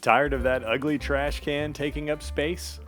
Tired of that ugly trash can taking up space?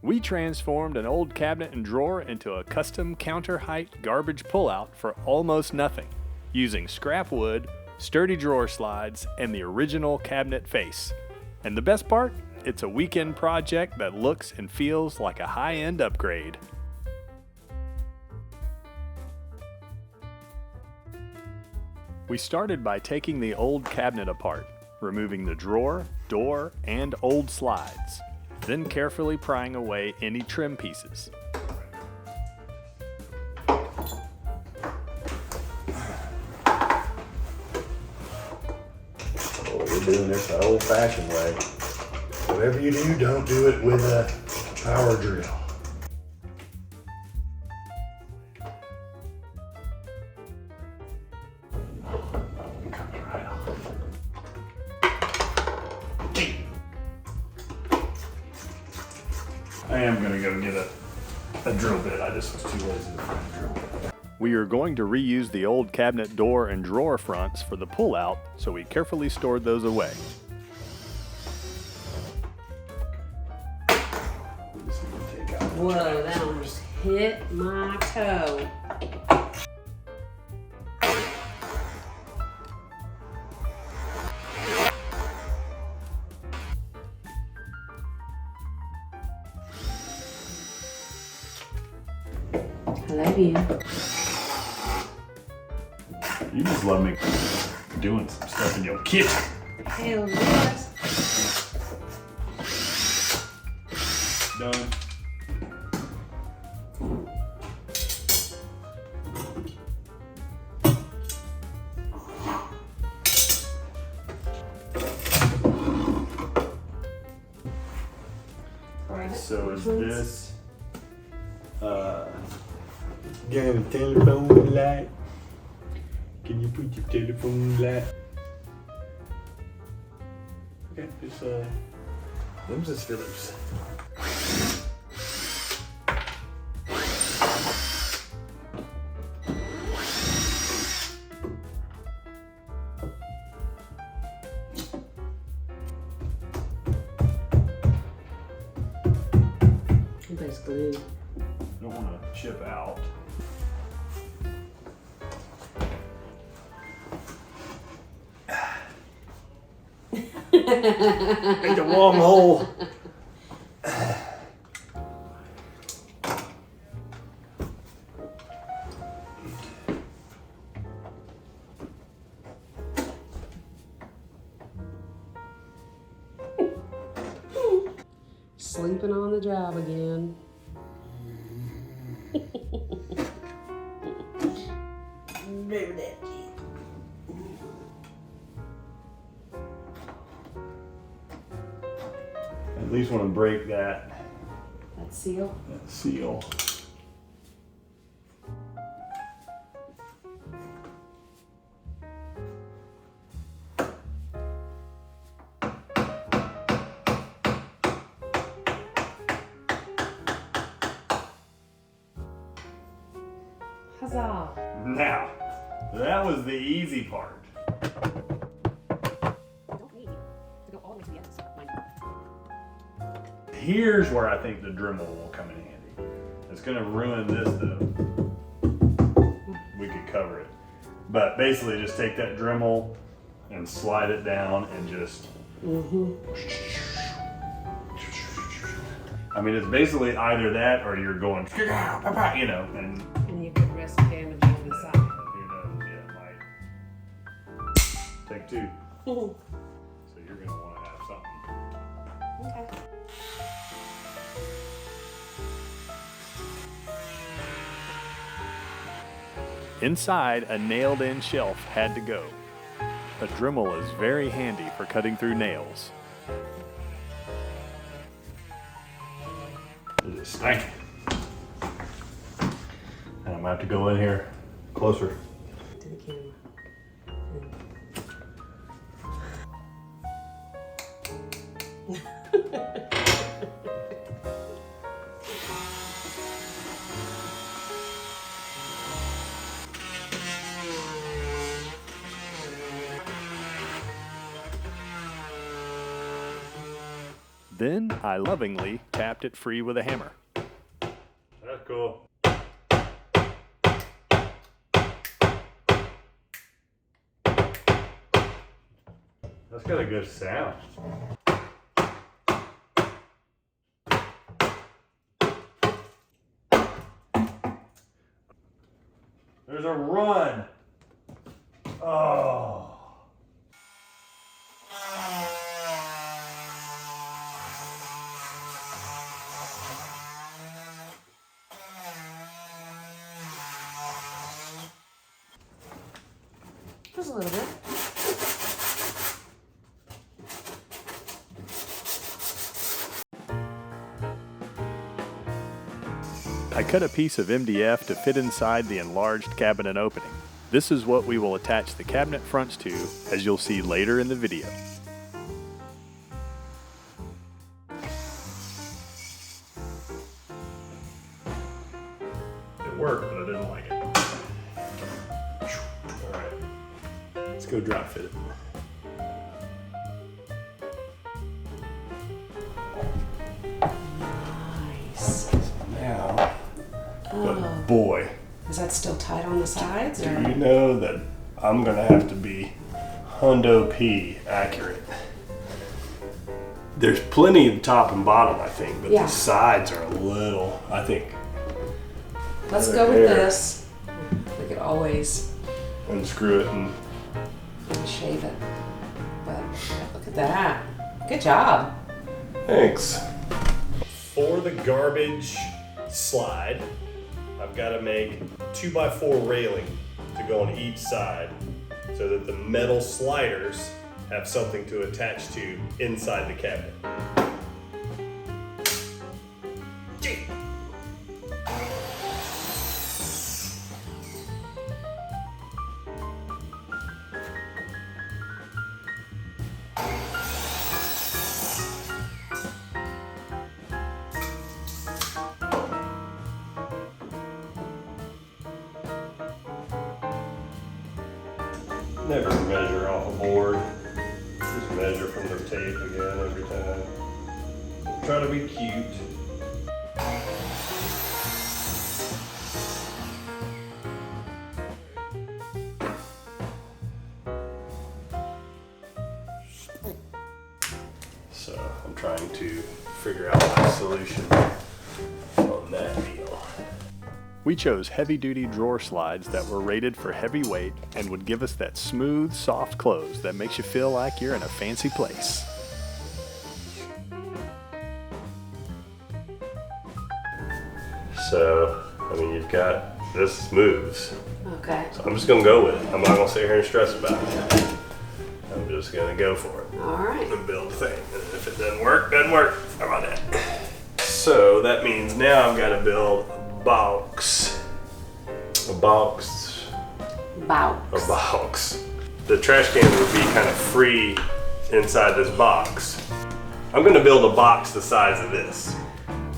We transformed an old cabinet and drawer into a custom counter height garbage pullout for almost nothing, using scrap wood, sturdy drawer slides, and the original cabinet face. And the best part? It's a weekend project that looks and feels like a high-end upgrade. We started by taking the old cabinet apart, removing the drawer, door, and old slides, then carefully prying away any trim pieces. Oh, we're doing this the old-fashioned way. Whatever you do, don't do it with a power drill. I am gonna go get a drill bit. I just was too lazy to find a drill bit. We are going to reuse the old cabinet door and drawer fronts for the pull-out, so we carefully stored those away. Whoa, that almost hit my toe. I love you. You just love me doing some stuff in your kitchen. Hell yes. Done. Alright, so is this got a telephone light? Can you put your telephone light? Okay, it's them's just Phillips. Everybody's glued. Don't want to chip out. Make a warm hole. Sleeping on the job again. Remember that, At least want to break that seal. seal. Huzzah! Now, that was the easy part. Don't need to go all the way to the end. Here's where I think the Dremel will come in handy. It's gonna ruin this though. We could cover it. But basically just take that Dremel and slide it down and just I mean, it's basically either that or you're going, you know, and you could risk damaging the side. who knows, yeah, it might. Take two. So you're gonna want to have something. Okay. Inside, a nailed-in shelf had to go. A Dremel is very handy for cutting through nails. Is it stinking? And I'm gonna have to go in here closer. To the camera. Then I lovingly tapped it free with a hammer. That's cool. That's got a good sound. There's a run. Oh. Just a little bit. I cut a piece of MDF to fit inside the enlarged cabinet opening. This is what we will attach the cabinet fronts to, as you'll see later in the video. It worked, but I didn't like it. All right, let's go drop fit it. Nice. Now, Oh. but boy, Is that still tight on the sides? do Or? you know that I'm gonna have to be hundo P accurate. There's plenty of top and bottom, I think, but Yeah. the sides are a little, I think. Let's Right go with there. this. We could always Unscrew it and shave it. But look at that. Good job. thanks. For the garbage slide, I've got to make 2x4 railing to go on each side so that the metal sliders have something to attach to inside the cabinet. Never measure off a board. Just measure from the tape again every time. Try to be cute. So I'm trying to figure out my solution on that deal. We chose heavy-duty drawer slides that were rated for heavy weight and would give us that smooth, soft close that makes you feel like you're in a fancy place. So, I mean, you've got, this moves. Okay. So I'm just gonna go with it. I'm not gonna sit here and stress about it. I'm just gonna go for it. All right. The build thing. And if it doesn't work, doesn't work. How about that? So that means now I've gotta build a box. A box. Box. A box. The trash can would be kind of free inside this box. I'm gonna build a box the size of this.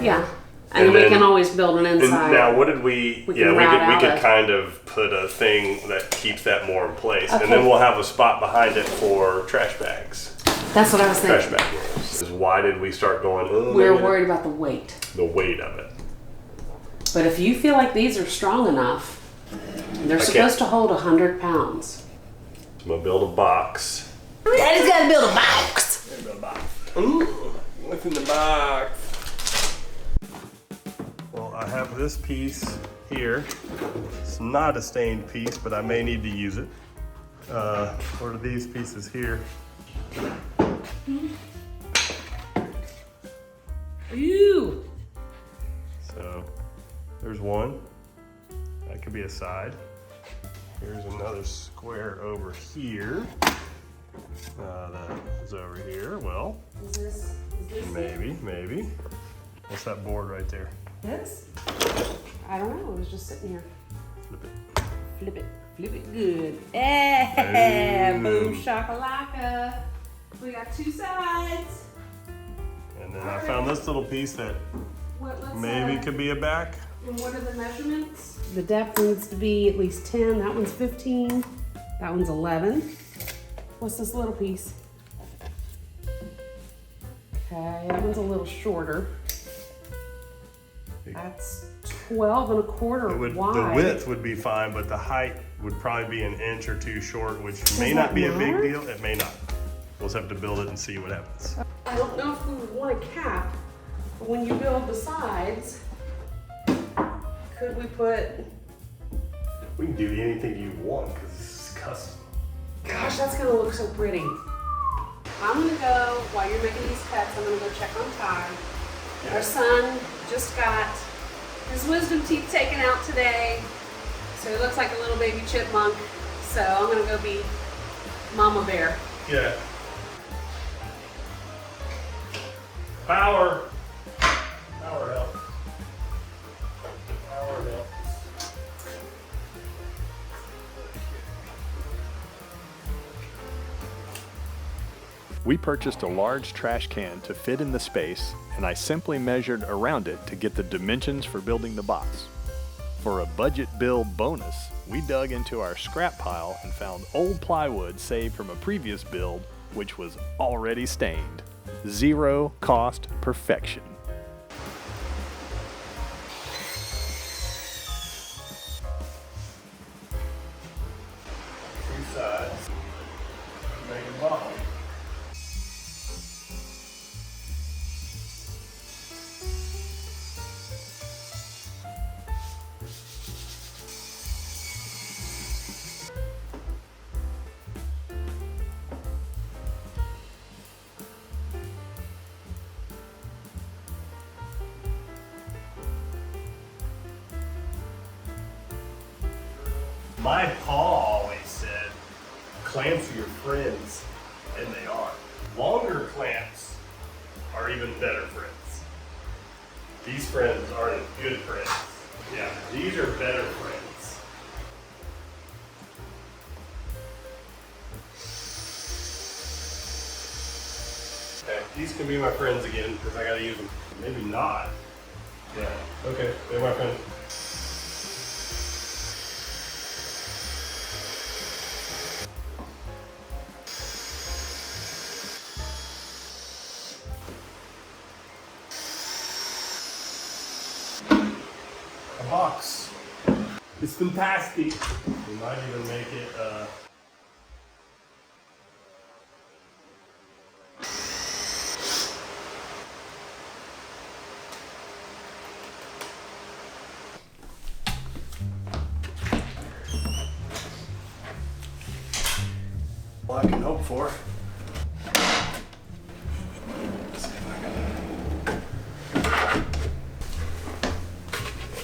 Yeah. And And we then- can always build an And inside. now what did we, We yeah, can we route could, we out could a- kind of put a thing that keeps that more in place. Okay. And then we'll have a spot behind it for trash bags. That's what I was Trash thinking. bag rolls. Why did we start going, oh, We're maybe worried about the weight. the weight of it? But if you feel like these are strong enough, they're can't- supposed to hold 100 pounds. I'm gonna build a box. Daddy's gotta build a box. Build a box. Ooh, what's in the box? Well, I have this piece here. It's not a stained piece, but I may need to use it. What are these pieces here? Ooh. So there's one. That could be a side. Here's another square over here. That is over here. Well, Is this maybe. What's that board right there? this? I don't know. It was just sitting here. Flip it. Flip it. Flip it good. Eh, Boom. boom shakalaka. We got two sides. And then I found this little piece that maybe could be a back. And what are the measurements? The depth needs to be at least 10. That one's 15. That one's 11. What's this little piece? Okay, that one's a little shorter. That's 12 1/4 wide. The width would be fine, but the height would probably be an inch or two short, which may not be a big deal. It may not. We'll just have to build it and see what happens. I don't know if we would want a cap, but when you build the sides, could we put, We can do anything you want because this is custom. gosh, that's gonna look so pretty. I'm gonna go, while you're making these cuts, I'm gonna go check on Ty. Our son just got his wisdom teeth taken out today, so he looks like a little baby chipmunk. So I'm gonna go be Mama Bear. Yeah. Power. Power help. Power help. We purchased a large trash can to fit in the space, and I simply measured around it to get the dimensions for building the box. For a budget build bonus, we dug into our scrap pile and found old plywood saved from a previous build, which was already stained. Zero cost perfection. Two sides. Make a bottom. My pa always said, clamps are your friends, and they are. Longer clamps are even better friends. These friends aren't as good friends. Yeah, these are better friends. Okay, these can be my friends again, because I gotta use them. Maybe not. Yeah, okay, they're my friends. A box. It's fantastic. We might even make it all I can hope for.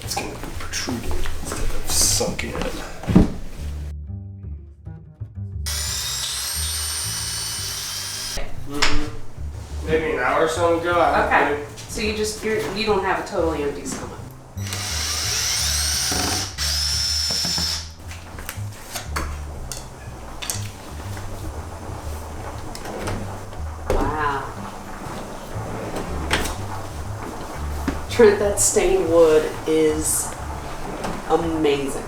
It's gonna be protruding instead of sunk in. Maybe an hour or so ago. Okay, so you don't have a totally empty stomach. Wow. Trent, that stained wood is amazing.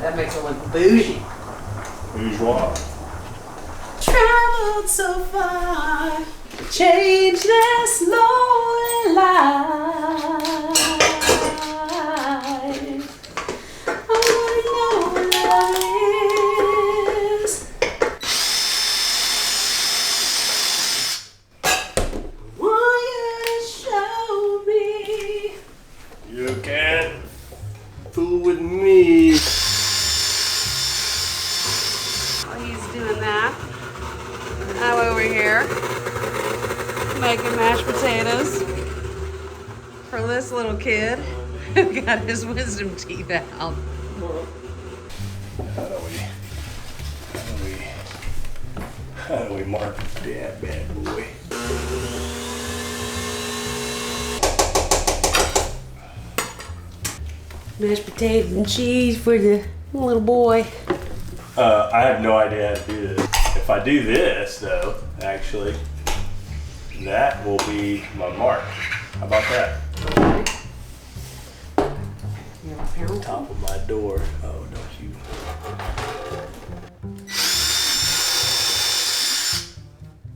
That makes it look bougie. Bourgeois. Traveled so far, changed this lonely life. I wanna know what love is. Want you to show me. You can't fool with me. While he's doing that, I'm over here making mashed potatoes for this little kid who got his wisdom teeth out. How do we market that bad boy? Mashed potatoes and cheese for the little boy. I have no idea how to do this. If I do this, though, actually, that will be my mark. How about that? Top of my door. Oh, don't you?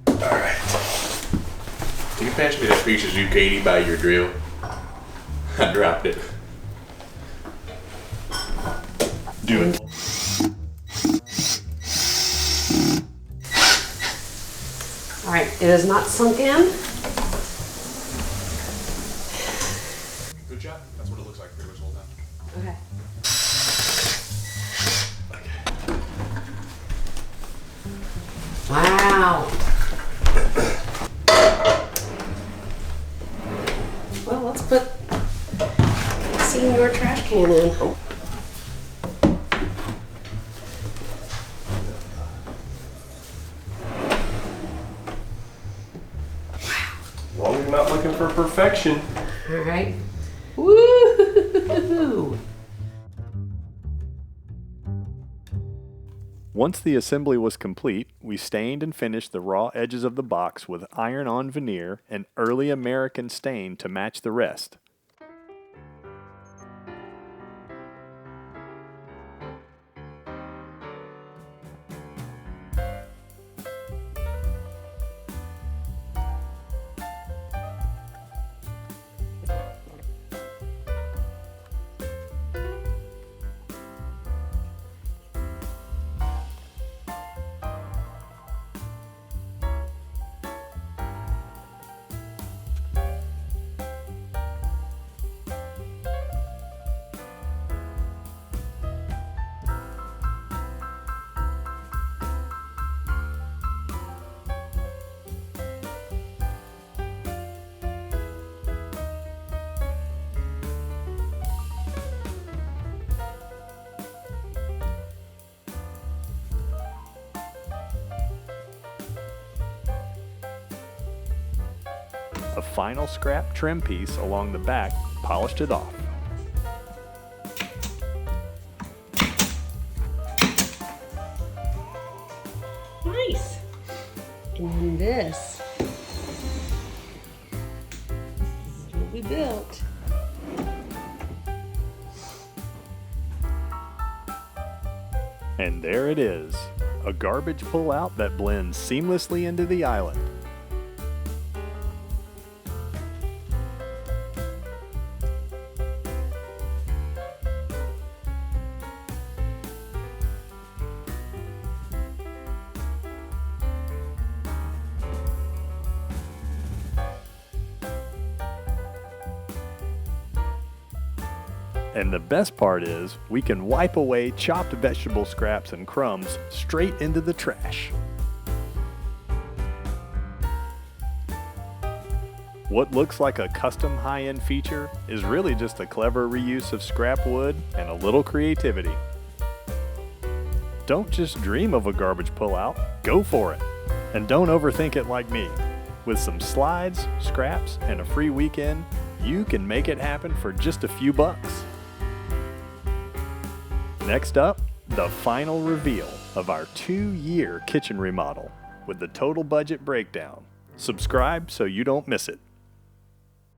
All right. Can you pass me that piece of zucchini by your drill? I dropped it. Do it. All right, it is not sunk in. Good job. That's what it looks like pretty much the whole time. Okay. Wow. Well, let's put senior trash can in. Oh. As long as you're not looking for perfection. All right. Woo! Once the assembly was complete, we stained and finished the raw edges of the box with iron-on veneer and early American stain to match the rest. A final scrap trim piece along the back polished it off. Nice. And then this is what we built. And there it is, a garbage pull-out that blends seamlessly into the island. And the best part is, we can wipe away chopped vegetable scraps and crumbs straight into the trash. What looks like a custom high-end feature is really just a clever reuse of scrap wood and a little creativity. Don't just dream of a garbage pullout, go for it. And don't overthink it like me. With some slides, scraps, and a free weekend, you can make it happen for just a few bucks. Next up, the final reveal of our 2-year kitchen remodel with the total budget breakdown. Subscribe so you don't miss it.